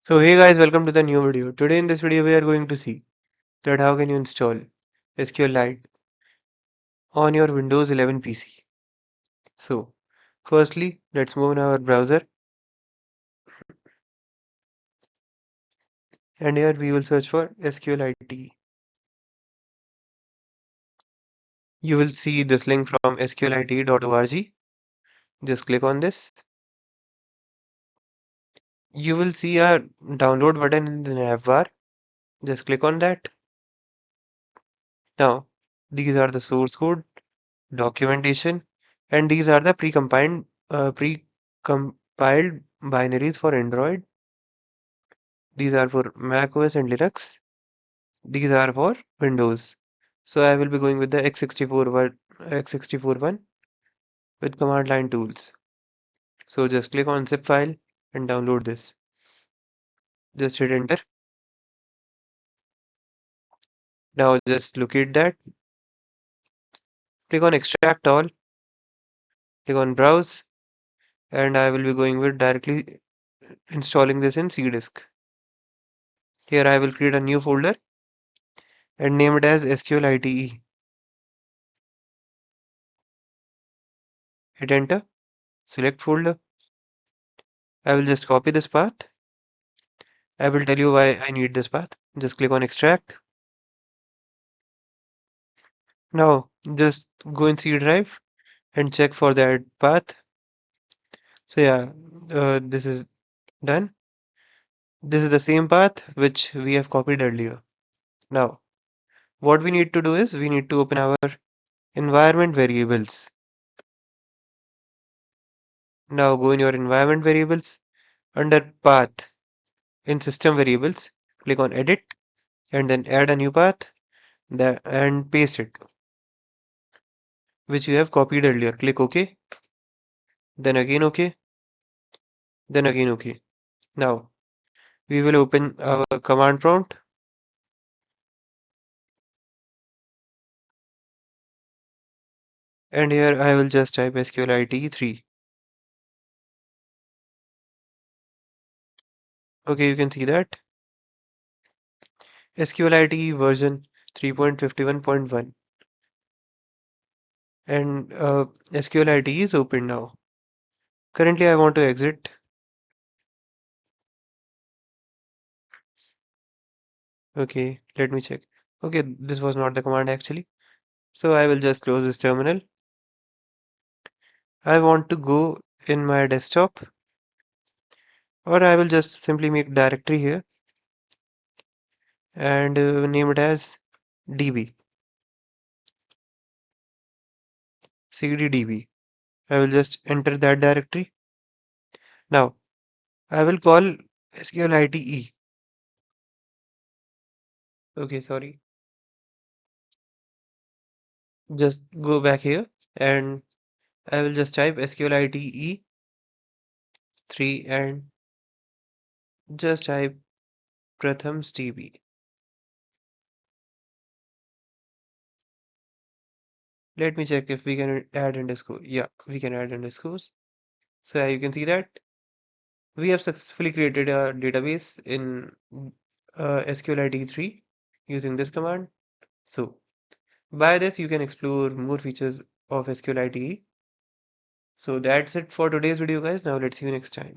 So hey guys, welcome to the new video. Today in this video we are going to see that how can you install SQLite on your Windows 11 PC. So firstly, let's move in our browser and here we will search for SQLite. You will see this link from sqlite.org. Just click on this. You will see a download button in the nav bar. Just click on that. Now, these are the source code, documentation, and these are the precompiled binaries for Android. These are for Mac OS and Linux. These are for Windows. So I will be going with the x64 one with command line tools. So just click on zip file and download this. Just hit enter. Now just locate that. Click on extract all. Click on browse and I will be going with directly installing this in C disk. Here I will create a new folder and name it as SQLite. Hit enter. Select folder. I will just copy this path. I will tell you why I need this path. Just click on extract. Now just go in C drive and check for that path. So yeah, this is done. This is the same path which we have copied earlier. Now what we need to do is we need to open our environment variables. Now go in your environment variables under path in system variables. Click on edit and then add a new path and paste it which you have copied earlier. Click OK, then again OK, then again OK. Now we will open our command prompt and here I will just type SQLite 3. Okay, you can see that SQLite version 3.51.1 and SQLite is open now. Currently I want to exit. Okay, let me check. Okay, this was not the command actually. So I will just close this terminal. I want to go in my desktop or I will just simply make directory here and name it as db cddb. I will just enter that directory. Now I will call SQLite. Okay, sorry. Just go back here and I will just type SQLite 3 and just type Pratham's DB. Let me check if we can add underscore. Yeah, we can add underscores. So you can see that we have successfully created a database in SQLite 3 using this command. So by this you can explore more features of SQLite. So that's it for today's video guys. Now let's see you next time.